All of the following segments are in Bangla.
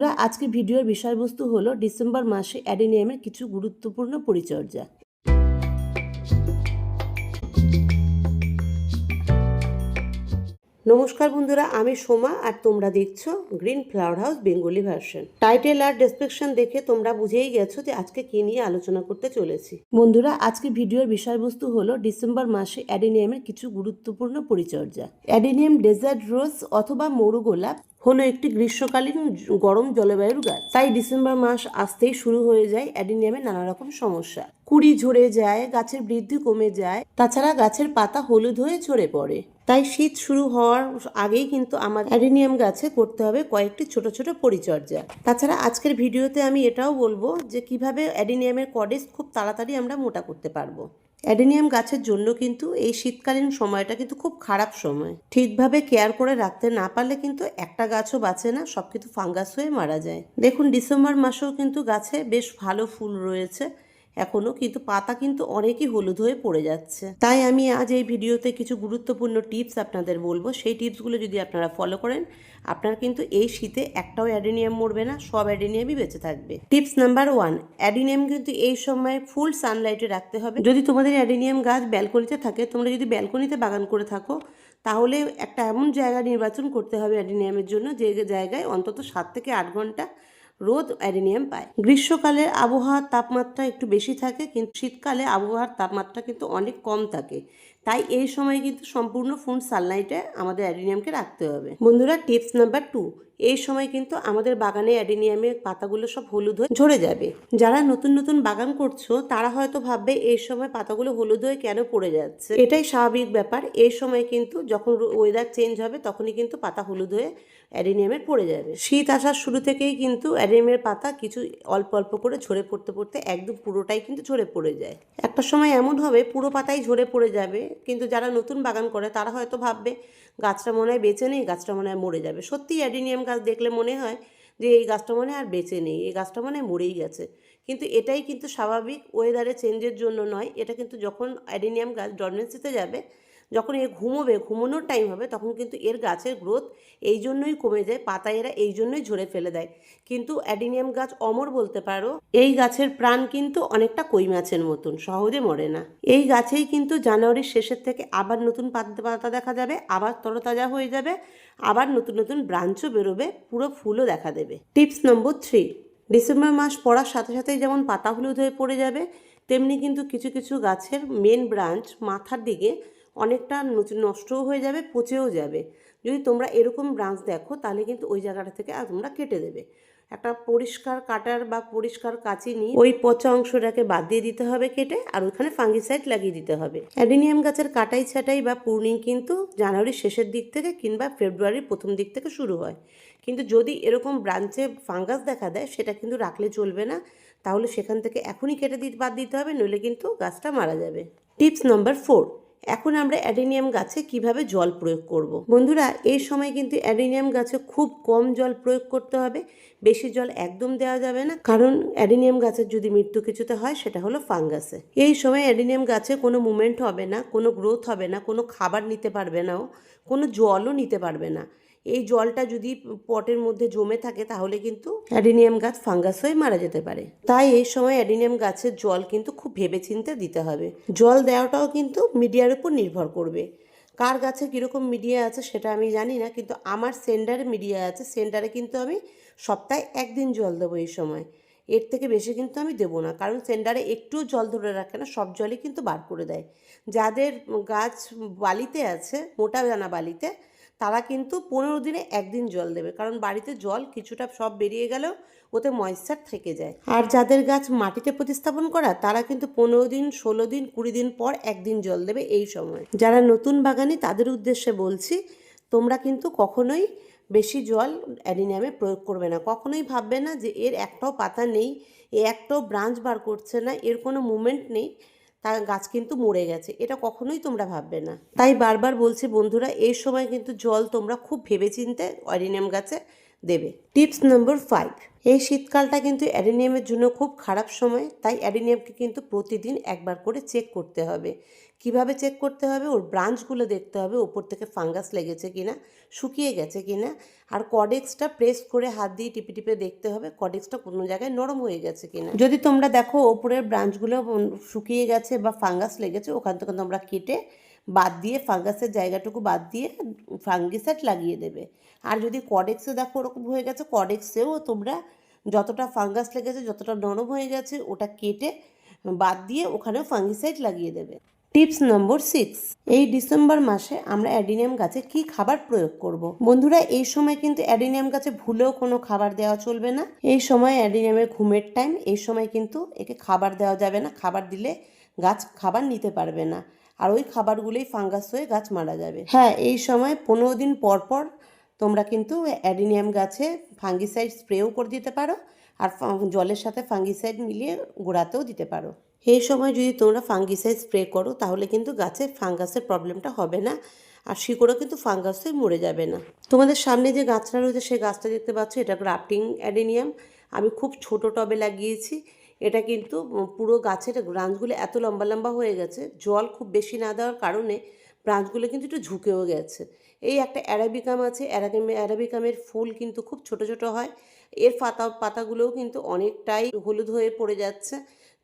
আজকে ভিডিওর বিষয়বস্তু হলো ডিসেম্বর মাসে অ্যাডেনিয়ামের কিছু গুরুত্বপূর্ণ পরিচর্যা। নমস্কার বন্ধুরা, আমি সোমা আর তোমরা দেখছো green flower house Bengali version. Title আর ডেসক্রিপশন দেখে তোমরা বুঝেই গেছো যে আজকে কি নিয়ে আলোচনা করতে চলেছি। বন্ধুরা, আজকে ভিডিওর বিষয়বস্তু হলো ডিসেম্বর মাসে অ্যাডেনিয়ামের কিছু গুরুত্বপূর্ণ পরিচর্যা। অ্যাডেনিয়াম ডেজার্ট রোজ অথবা মরু গোলাপ হলো একটি গ্রীষ্মকালীন গরম জলবায়ুর গাছ। তাই ডিসেম্বর মাস আসতেই শুরু হয়ে যায় অ্যাডেনিয়ামের নানা রকম সমস্যা। কুড়ি ঝরে যায়, গাছের বৃদ্ধি কমে যায়, তাছাড়া গাছের পাতা হলুদ হয়ে ঝরে পড়ে। তাই শীত শুরু হওয়ার আগেই কিন্তু আমাদের অ্যাডেনিয়াম গাছে করতে হবে কয়েকটি ছোট ছোট পরিচর্যা। তাছাড়া আজকের ভিডিওতে আমি এটাও বলবো যে কিভাবে অ্যাডেনিয়ামের কডেস খুব তাড়াতাড়ি আমরা মোটা করতে পারবো। অ্যাডেনিয়াম গাছের জন্য কিন্তু এই শীতকালীন সময়টা কিন্তু খুব খারাপ সময়। ঠিকভাবে কেয়ার করে রাখতে না পারলে কিন্তু একটা গাছও বাঁচে না, সব কিছু ফাঙ্গাস হয়ে মারা যায়। দেখুন, ডিসেম্বর মাসেও কিন্তু গাছে বেশ ভালো ফুল রয়েছে এখনো, কিন্তু পাতা কিন্তু অনেকই হলুদ হয়ে পড়ে যাচ্ছে। তাই আমি আজ এই ভিডিওতে কিছু গুরুত্বপূর্ণ টিপস আপনাদের বলবো। সেই টিপসগুলো যদি আপনারা ফলো করেন, আপনার কিন্তু এই শীতে একটাও অ্যাডেনিয়াম মরবে না, সব অ্যাডেনিয়ামই বেঁচে থাকবে। টিপস নাম্বার 1, অ্যাডেনিয়াম কিন্তু এই সময় ফুল সানলাইটে রাখতে হবে। যদি তোমাদের অ্যাডেনিয়াম গাছ ব্যালকনিতে থাকে, তোমরা যদি ব্যালকনিতে বাগান করে থাকো, তাহলে একটা এমন জায়গা নির্বাচন করতে হবে অ্যাডেনিয়ামের জন্য, যে জায়গায় অন্তত 7 থেকে 8 ঘন্টা রোদ অ্যাডেনিয়াম পায়। গ্রীষ্মকালে আবহাওয়ার তাপমাত্রা একটু বেশি থাকে, কিন্তু শীতকালে আবহাওয়ার তাপমাত্রা কিন্তু অনেক কম থাকে। তাই এই সময় কিন্তু সম্পূর্ণ ফুল সানলাইটে আমাদের অ্যাডেনিয়ামকে রাখতে হবে। বন্ধুরা, টিপস নাম্বার 2, এই সময় কিন্তু আমাদের বাগানে অ্যাডেনিয়ামের পাতাগুলো সব হলুদ হয়ে ঝরে যাবে। যারা নতুন নতুন বাগান করছো তারা হয়তো ভাববে এই সময় পাতাগুলো হলুদ হয়ে কেন পড়ে যাচ্ছে। এটাই স্বাভাবিক ব্যাপার। এই সময় কিন্তু যখন ওয়েদার চেঞ্জ হবে তখনই কিন্তু পাতা হলুদ হয়ে অ্যাডেনিয়ামের পড়ে যাবে। শীত আসার শুরু থেকেই কিন্তু অ্যাডেনিয়ামের পাতা কিছু অল্প অল্প করে ঝরে পড়তে পড়তে একদম পুরোটাই কিন্তু ঝরে পড়ে যায়। একটা সময় এমন হবে পুরো পাতাই ঝরে পড়ে যাবে, কিন্তু যারা নতুন বাগান করে তারা হয়তো ভাববে গাছটা মনে হয় বেঁচে নেই, গাছটা মনে হয় মরে যাবে। সত্যি অ্যাডেনিয়াম গাছ দেখলে মনে হয় যে এই গাছটা মনে হয় আর বেঁচে নেই, এই গাছটা মনে হয় মরেই গেছে। কিন্তু এটাই কিন্তু স্বাভাবিক, ওয়েদারে চেঞ্জের জন্য নয়। এটা কিন্তু যখন অ্যাডেনিয়াম গাছ ডরমেন্সিতে যাবে, যখন এ ঘুমোবে, ঘুমানোর টাইম হবে, তখন কিন্তু এর গাছের গ্রোথ এই জন্যই কমে যায়, পাতা এরা এই জন্যই ঝরে ফেলে দেয়। কিন্তু অ্যাডেনিয়াম গাছ অমর বলতে পারো। এই গাছের প্রাণ কিন্তু অনেকটা কই মাছের মতন, সহজে মরে না। এই গাছেই কিন্তু জানুয়ারির শেষের থেকে আবার নতুন পাতা দেখা যাবে, আবার তরতাজা হয়ে যাবে, আবার নতুন নতুন ব্রাঞ্চও বেরোবে, পুরো ফুলও দেখা দেবে। টিপস নম্বর 3, ডিসেম্বর মাস পড়ার সাথে সাথেই যেমন পাতা হলুদ হয়ে পড়ে যাবে, তেমনি কিন্তু কিছু কিছু গাছের মেন ব্রাঞ্চ মাথার দিকে অনেকটা নষ্টও হয়ে যাবে, পচেও যাবে। যদি তোমরা এরকম ব্রাঞ্চ দেখো তাহলে কিন্তু ওই জায়গাটা থেকে তোমরা কেটে দেবে। একটা পরিষ্কার কাটার বা পরিষ্কার কাঁচি নিয়ে ওই পচা অংশটাকে বাদ দিয়ে দিতে হবে কেটে, আর ওইখানে ফাঙ্গিসাইড লাগিয়ে দিতে হবে। অ্যাডেনিয়াম গাছের কাটাই ছাটাই বা প্রুনিং কিন্তু জানুয়ারির শেষের দিক থেকে কিংবা ফেব্রুয়ারির প্রথম দিক থেকে শুরু হয়। কিন্তু যদি এরকম ব্রাঞ্চে ফাঙ্গাস দেখা দেয়, সেটা কিন্তু রাখলে চলবে না। তাহলে সেখান থেকে এখনই কেটে বাদ দিতে হবে, নইলে কিন্তু গাছটা মারা যাবে। টিপস নাম্বার 4, এখন আমরা অ্যাডেনিয়াম গাছে কিভাবে জল প্রয়োগ করব। বন্ধুরা, এই সময় কিন্তু অ্যাডেনিয়াম গাছে খুব কম জল প্রয়োগ করতে হবে, বেশি জল একদম দেওয়া যাবে না। কারণ অ্যাডেনিয়াম গাছের যদি মৃত্যু কিছুতে হয়, সেটা হলো ফাঙ্গাসে। এই সময় অ্যাডেনিয়াম গাছে কোনো মুভমেন্ট হবে না, কোনো গ্রোথ হবে না, কোনো খাবার নিতে পারবে না, কোনো জলও নিতে পারবে না। এই জলটা যদি পটের মধ্যে জমে থাকে তাহলে কিন্তু অ্যাডেনিয়াম গাছ ফাঙ্গাস হয়ে মারা যেতে পারে। তাই এই সময় অ্যাডেনিয়াম গাছের জল কিন্তু খুব ভেবেচিন্তে দিতে হবে। জল দেওয়াটাও কিন্তু মিডিয়ার উপর নির্ভর করবে। কার গাছে কীরকম মিডিয়া আছে সেটা আমি জানি না, কিন্তু আমার সেন্ডারে মিডিয়া আছে। সেন্ডারে কিন্তু আমি সপ্তাহে 1 দিন জল দেবো এই সময়, এর থেকে বেশি কিন্তু আমি দেবো না। কারণ সেন্ডারে একটুও জল ধরে রাখে না, সব জলই কিন্তু বার করে দেয়। যাদের গাছ বালিতে আছে, মোটা দানা বালিতে, তারা কিন্তু 15 দিনে 1 দিন জল দেবে। কারণ বাড়িতে জল কিছুটা সব বেরিয়ে গেলেও ওতে ময়েশ্চার থেকে যায়। আর যাদের গাছ মাটিতে প্রতিস্থাপন করা, তারা কিন্তু 15 দিন, 16 দিন, 20 দিন পর 1 দিন জল দেবে এই সময়। যারা নতুন বাগানি তাদের উদ্দেশ্যে বলছি, তোমরা কিন্তু কখনোই বেশি জল অ্যাডেনিয়ামে প্রয়োগ করবে না। কখনোই ভাববে না যে এর একটাও পাতা নেই, এ একটাও ব্রাঞ্চ বার করছে না, এর কোনো মুভমেন্ট নেই, তার গাছ কিন্তু মরে গেছে, এটা কখনোই তোমরা ভাববে না। তাই বারবার বলছি বন্ধুরা, এই সময় কিন্তু জল তোমরা খুব ভেবেচিন্তে অ্যাডেনিয়াম গাছে দেবে। টিপস নম্বর 5, এই শীতকালটা কিন্তু অ্যাডেনিয়ামের জন্য খুব খারাপ সময়, তাই অ্যাডেনিয়ামকে কিন্তু প্রতিদিন একবার করে চেক করতে হবে। কিভাবে চেক করতে হবে? ওর ব্রাঞ্চগুলো দেখতে হবে ওপর থেকে ফাঙ্গাস লেগেছে কিনা, শুকিয়ে গেছে কিনা, আর কডেক্সটা প্রেস করে হাত দিয়ে টিপে টিপে দেখতে হবে কডেক্সটা কোনো জায়গায় নরম হয়ে গেছে কিনা। যদি তোমরা দেখো ওপরের ব্রাঞ্চগুলো শুকিয়ে গেছে বা ফাঙ্গাস লেগেছে, ওখান থেকে তোমরা কেটে বাদ দিয়ে ফাঙ্গাসের জায়গাটুকু বাদ দিয়ে ফাঙ্গিসাইড লাগিয়ে দেবে। আর যদি কডেক্সে দেখো ওরকম হয়ে গেছে, কডেক্সেও তোমরা যতটা ফাঙ্গাস লেগেছে, যতটা নরম হয়ে গেছে, ওটা কেটে বাদ দিয়ে ওখানেও ফাঙ্গিসাইড লাগিয়ে দেবে। টিপস নম্বর 6, এই ডিসেম্বর মাসে আমরা অ্যাডিনিয়াম গাছে কি খাবার প্রয়োগ করব। বন্ধুরা, এই সময় কিন্তু অ্যাডিনিয়াম গাছে ভুলেও কোনো খাবার দেওয়া চলবে না। এই সময় অ্যাডিনিয়ামের ঘুমের টাইম, এই সময় কিন্তু একে খাবার দেওয়া যাবে না। খাবার দিলে গাছ খাবার নিতে পারবে না, আর ওই খাবারগুলোই ফাঙ্গাস হয়ে গাছ মারা যাবে। হ্যাঁ, এই সময় 15 দিন পর পর তোমরা কিন্তু অ্যাডিনিয়াম গাছে ফাঙ্গিসাইড স্প্রেও করে দিতে পারো, আর জলের সাথে ফাঙ্গিসাইড মিলিয়ে গোড়াতেও দিতে পারো। এই সময় যদি তোমরা ফাঙ্গিসাইড স্প্রে করো তাহলে কিন্তু গাছে ফাঙ্গাসের প্রবলেমটা হবে না, আর শিকড়ও কিন্তু ফাঙ্গাস হয়ে মরে যাবে না। তোমাদের সামনে যে গাছটা রয়েছে সেই গাছটা দেখতে পাচ্ছ, এটা গ্রাফটিং অ্যাডেনিয়াম। আমি খুব ছোট টবে লাগিয়েছি। এটা কিন্তু পুরো গাছের ব্রাঞ্চগুলো এত লম্বা লম্বা হয়ে গেছে, জল খুব বেশি না দেওয়ার কারণে ব্রাঞ্চগুলো কিন্তু একটু ঝুঁকেও গেছে। এই একটা অ্যারাবিকাম আছে, অ্যারাবিকামের ফুল কিন্তু খুব ছোট ছোট হয়। এর পাতাগুলোও কিন্তু অনেকটাই হলুদ হয়ে পড়ে যাচ্ছে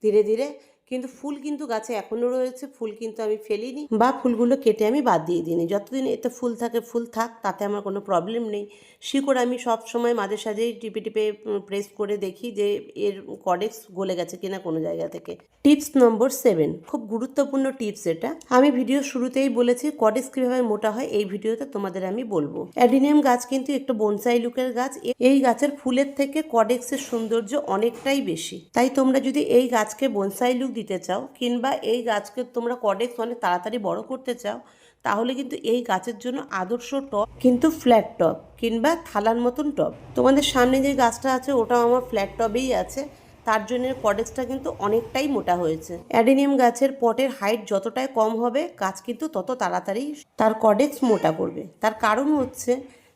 ধীরে ধীরে, কিন্তু ফুল কিন্তু গাছে এখনও রয়েছে। ফুল কিন্তু আমি ফেলিনি বা ফুলগুলো কেটে আমি বাদ দিয়ে দিইনি। যতদিন এতে ফুল থাকে ফুল থাক, তাতে আমার কোনো প্রবলেম নেই। শিকড় আমি সব সময় মাঝে সাঝেই টিপে টিপে প্রেস করে দেখি যে এর কডেক্স গলে গেছে কিনা কোনো জায়গা থেকে। টিপস নম্বর 7, খুব গুরুত্বপূর্ণ টিপস এটা। আমি ভিডিও শুরুতেই বলেছি কডেক্স কীভাবে মোটা হয়, এই ভিডিওতে তোমাদের আমি বলবো। অ্যাডিনিয়াম গাছ কিন্তু একটু বনসাই লুকের গাছ। এই গাছের ফুলের থেকে কডেক্সের সৌন্দর্য অনেকটাই বেশি। তাই তোমরা যদি এই গাছকে বনসাই লুক দিতে চাও, কিংবা এই গাছকে তোমরা কডেক্স অনেক তাড়াতাড়ি বড় করতে চাও, তাহলে কিন্তু এই গাছের জন্য আদর্শ টব কিন্তু ফ্ল্যাট টব কিংবা থালার মতন টব। তোমাদের সামনে যে গাছটা আছে ওটাও আমার ফ্ল্যাট টবেই আছে, তার জন্য কডেক্সটা কিন্তু অনেকটাই মোটা হয়েছে। অ্যাডেনিয়াম গাছের পটের হাইট যতটাই কম হবে, গাছ কিন্তু তত তাড়াতাড়ি তার কডেক্স মোটা করবে। তার কারণ হচ্ছে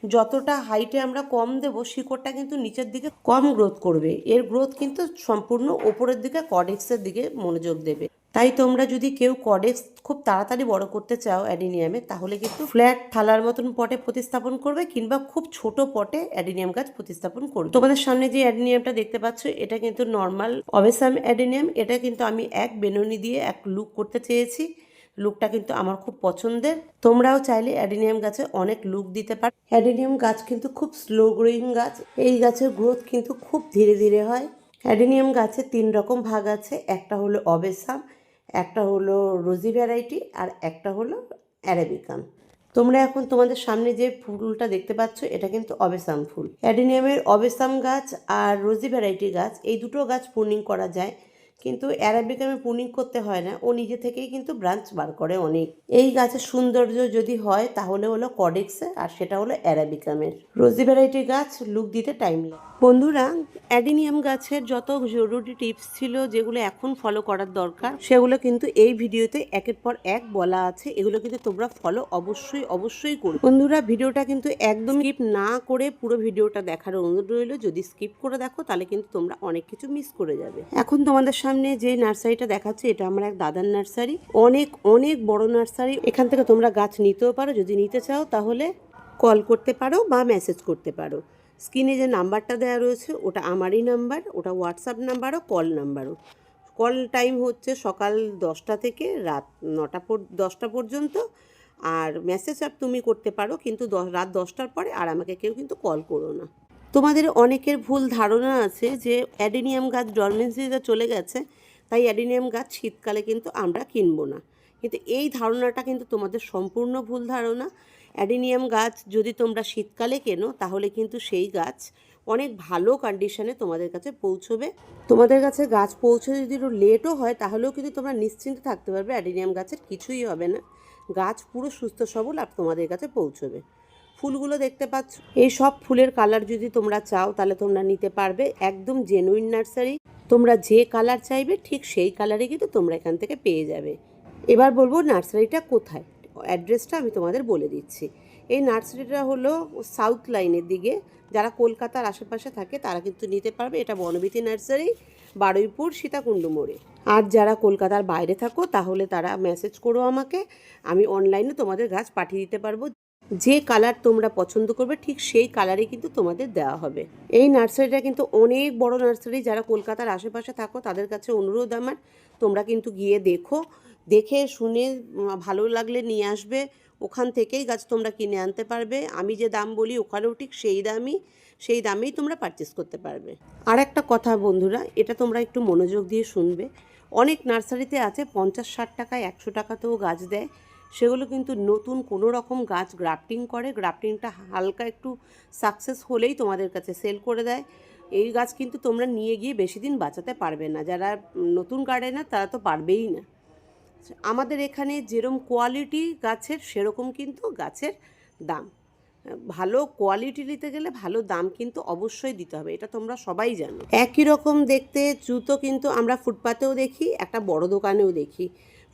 যতটা হাইটে আমরা কম দেব, শিকড়টা কিন্তু নিচের দিকে কম গ্রোথ করবে। এর গ্রোথ কিন্তু সম্পূর্ণ ওপরের দিকে কডেক্সের দিকে মনোযোগ দেবে। তাই তোমরা যদি কেউ কডেক্স খুব তাড়াতাড়ি বড় করতে চাও অ্যাডিনিয়ামে, তাহলে কিন্তু ফ্ল্যাট থালার মতন পটে প্রতিস্থাপন করবে, কিংবা খুব ছোট পটে অ্যাডিনিয়াম গাছ প্রতিস্থাপন করবে। তোমাদের সামনে যে অ্যাডিনিয়ামটা দেখতে পাচ্ছ, এটা কিন্তু নর্মাল অবেসাম অ্যাডিনিয়াম। এটা কিন্তু আমি এক বেনুনি দিয়ে এক লুক করতে চেয়েছি। লুকটা কিন্তু আমার খুব পছন্দের। তোমরাও চাইলে অ্যাডিনিয়াম গাছে অনেক লুক দিতে পারো। অ্যাডিনিয়াম গাছ কিন্তু খুব স্লো গ্রোয়িং গাছ। এই গাছের গ্রোথ কিন্তু খুব ধীরে ধীরে হয়। অ্যাডিনিয়াম গাছে 3 রকম ভাগ আছে, একটা হলো অবেসাম, একটা হলো রোজি ভ্যারাইটি, আর একটা হলো অ্যারাবিকাম। তোমরা এখন তোমাদের সামনে যে ফুলটা দেখতে পাচ্ছ, এটা কিন্তু অবেসাম ফুল। অ্যাডিনিয়ামের অবেসাম গাছ আর রোজি ভ্যারাইটি গাছ, এই দুটো গাছ প্রুনিং করা যায়, কিন্তু অ্যারাবিকামে প্রুনিং করতে হয় না, ও নিজে থেকেই কিন্তু ব্রাঞ্চ বার করে অনেক। এই গাছের সৌন্দর্য যদি হয় তাহলে হলো কডেক্সে, আর সেটা হলো অ্যারাবিকামের। রোজি ভ্যারাইটি গাছ লুক দিতে টাইম লাগে। বন্ধুরা, অ্যাডিনিয়াম গাছের যত জরুরি টিপস ছিল যেগুলো এখন ফলো করার দরকার, সেগুলো কিন্তু এই ভিডিওতে একের পর এক বলা আছে। এগুলো কিন্তু তোমরা ফলো অবশ্যই করো। বন্ধুরা, ভিডিওটা কিন্তু একদম স্কিপ না করে পুরো ভিডিওটা দেখার অনুরোধ রইল। যদি স্কিপ করে দেখো তাহলে কিন্তু তোমরা অনেক কিছু মিস করে যাবে। এখন তোমাদের সামনে যে নার্সারিটা দেখাচ্ছে, এটা আমার এক দাদার নার্সারি। অনেক বড় নার্সারি। এখান থেকে তোমরা গাছ নিতেও পারো। যদি নিতে চাও তাহলে কল করতে পারো বা মেসেজ করতে পারো। স্ক্রিনে যে নাম্বারটা দেওয়া রয়েছে ওটা আমারই নাম্বার, ওটা হোয়াটসঅ্যাপ নাম্বারও, কল নাম্বারও। কল টাইম হচ্ছে সকাল 10টা থেকে রাত 10টা পর্যন্ত, আর মেসেজ তুমি করতে পারো, কিন্তু রাত 10টার পরে আর আমাকে কেউ কিন্তু কল করো না। তোমাদের অনেকের ভুল ধারণা আছে যে অ্যাডিনিয়াম গাছ ডরমেন্সিতে চলে গেছে, তাই অ্যাডিনিয়াম গাছ শীতকালে কিন্তু আমরা কিনবো না। কিন্তু এই ধারণাটা কিন্তু তোমাদের সম্পূর্ণ ভুল ধারণা। অ্যাডিনিয়াম গাছ যদি তোমরা শীতকালে কেনো, তাহলে কিন্তু সেই গাছ অনেক ভালো কন্ডিশনে তোমাদের কাছে পৌঁছবে। তোমাদের কাছে গাছ পৌঁছে যদি একটু লেটও হয়, তাহলেও কিন্তু তোমরা নিশ্চিন্তে থাকতে পারবে অ্যাডিনিয়াম গাছের কিছুই হবে না। গাছ পুরো সুস্থ সবল আর তোমাদের কাছে পৌঁছবে। ফুলগুলো দেখতে পাচ্ছ, এই সব ফুলের কালার যদি তোমরা চাও তাহলে তোমরা নিতে পারবে। একদম জেনুইন নার্সারি। তোমরা যে কালার চাইবে ঠিক সেই কালারে কিন্তু তোমরা এখান থেকে পেয়ে যাবে। এবার বলবো নার্সারিটা কোথায়। অ্যাড্রেসটা আমি তোমাদের বলে দিচ্ছি। এই নার্সারিটা হলো সাউথ লাইনের দিকে, যারা কলকাতার আশেপাশে থাকে তারা কিন্তু নিতে পারবে। এটা বনবিথি নার্সারি, বারুইপুর সীতাকুণ্ড মোড়ে। আর যারা কলকাতার বাইরে থাকো তাহলে তারা মেসেজ করো আমাকে, আমি অনলাইনে তোমাদের গাছ পাঠিয়ে দিতে পারবো। যে কালার তোমরা পছন্দ করবে ঠিক সেই কালারই কিন্তু তোমাদের দেওয়া হবে। এই নার্সারিটা কিন্তু অনেক বড় নার্সারি, যারা কলকাতার আশেপাশে থাকো তাদের কাছে অনুরোধ আমার, তোমরা কিন্তু গিয়ে দেখো, দেখে শুনে ভালো লাগলে নিয়ে আসবে। ওখান থেকেই গাছ তোমরা কিনে আনতে পারবে। আমি যে দাম বলি ওখানেও ঠিক সেই দামেই তোমরা পারচেস করতে পারবে। আর একটা কথা বন্ধুরা, এটা তোমরা একটু মনোযোগ দিয়ে শুনবে। অনেক নার্সারিতে আছে 50-60 টাকায় 100 টাকাতেও গাছ দেয়, সেগুলো কিন্তু নতুন কোনো রকম গাছ গ্রাফটিং করে, গ্রাফটিংটা হালকা একটু সাকসেস হলেই তোমাদের কাছে সেল করে দেয়। এই গাছ কিন্তু তোমরা নিয়ে গিয়ে বেশি দিন বাঁচাতে পারবে না, যারা নতুন গার্ডেনার তারা তো পারবেই না। আমাদের এখানে যেরকম কোয়ালিটি গাছের সেরকম কিন্তু গাছের দাম। ভালো কোয়ালিটি নিতে গেলে ভালো দাম কিন্তু অবশ্যই দিতে হবে, এটা তোমরা সবাই জানো। একই রকম দেখতে জুতো কিন্তু আমরা ফুটপাতেও দেখি, একটা বড় দোকানেও দেখি।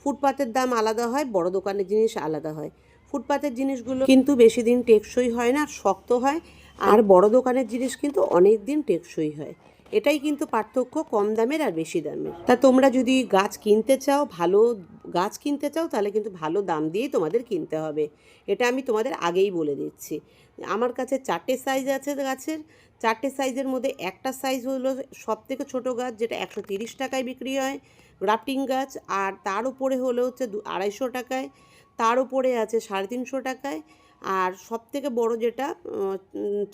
ফুটপাতের দাম আলাদা হয়, বড় দোকানের জিনিস আলাদা হয়। ফুটপাতের জিনিসগুলো কিন্তু বেশি দিন টেকসই হয় না, শক্ত হয়। আর বড় দোকানের জিনিস কিন্তু অনেক দিন টেকসই হয়। এটাই কিন্তু পার্থক্য কম দামের আর বেশি দামের। তা তোমরা যদি গাছ কিনতে চাও, ভালো গাছ কিনতে চাও, তাহলে কিন্তু ভালো দাম দিয়েই তোমাদের কিনতে হবে, এটা আমি তোমাদের আগেই বলে দিচ্ছি। আমার কাছে 4টে সাইজ আছে গাছের। 4টে সাইজের মধ্যে একটা সাইজ হলো সবথেকে ছোটো গাছ, যেটা 130 টাকায় বিক্রি হয়, গ্রাফটিং গাছ। আর তার উপরে হলো হচ্ছে 250 টাকায়, তার উপরে আছে 350 টাকায়, আর সবথেকে বড় যেটা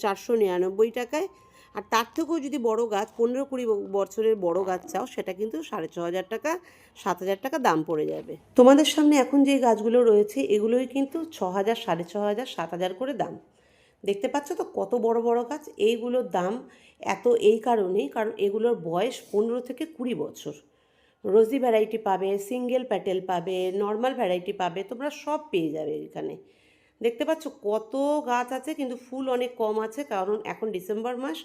499 টাকায়। আর তার থেকেও যদি বড় গাছ 15-20 বছরের বড় গাছ চাও, সেটা কিন্তু 6500 টাকা 7000 টাকা দাম পড়ে যাবে। তোমাদের সামনে এখন যে গাছগুলো রয়েছে এগুলোই কিন্তু 6000, 6500, 7000 করে দাম। দেখতে পাচ্ছ তো কত বড় বড় গাছ। এইগুলোর দাম এত এই কারণেই, কারণ এগুলোর বয়স 15 থেকে 20 বছর। রোজি ভ্যারাইটি পাবে, সিঙ্গেল প্যাটেল পাবে, নর্মাল ভ্যারাইটি পাবে, তোমরা সব পেয়ে যাবে এখানে। দেখতে পাচ্ছ কত গাছ আছে, কিন্তু ফুল অনেক কম আছে, কারণ এখন ডিসেম্বর মাস,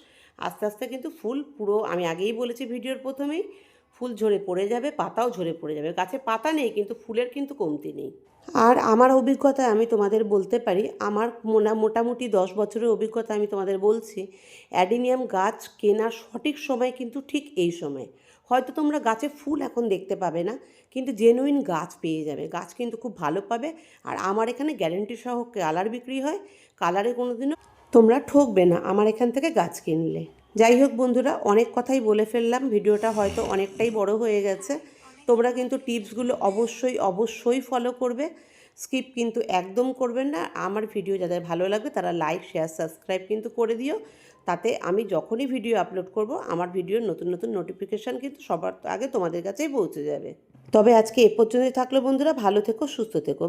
আস্তে আস্তে কিন্তু ফুল পুরো, আমি আগেই বলেছি ভিডিওর প্রথমেই, ফুল ঝরে পড়ে যাবে, পাতাও ঝরে পড়ে যাবে। গাছে পাতা নেই কিন্তু ফুলের কিন্তু কমতি নেই। আর আমার অভিজ্ঞতায় আমি তোমাদের বলতে পারি, আমার মোটামুটি 10 বছরের অভিজ্ঞতা আমি তোমাদের বলছি, অ্যাডিনিয়াম গাছ কেনার সঠিক সময় কিন্তু ঠিক এই সময়। হয়তো তোমরা গাছে ফুল এখন দেখতে পাবে না, কিন্তু জেনুইন গাছ পেয়ে যাবে, গাছ কিন্তু খুব ভালো পাবে। আর আমার এখানে গ্যারেন্টি সহ কালার বিক্রি হয়, কালারে কোনো দিনও তোমরা ঠকবে না আমার এখান থেকে গাছ কিনলে। যাই হোক বন্ধুরা, অনেক কথাই বলে ফেললাম, ভিডিওটা হয়তো অনেকটাই বড় হয়ে গেছে। তোমরা কিন্তু টিপসগুলো অবশ্যই ফলো করবে, স্কিপ কিন্তু একদম করবেন না। আমার ভিডিও যাদের ভালো লাগবে তারা লাইক, শেয়ার, সাবস্ক্রাইব কিন্তু করে দিও, তাতে আমি যখনই ভিডিও আপলোড করব আমার ভিডিওর নতুন নতুন নোটিফিকেশান কিন্তু সবার আগে তোমাদের কাছেই পৌঁছে যাবে। তবে আজকে এ পর্যন্তই থাকলো বন্ধুরা, ভালো থেকো, সুস্থ থেকো।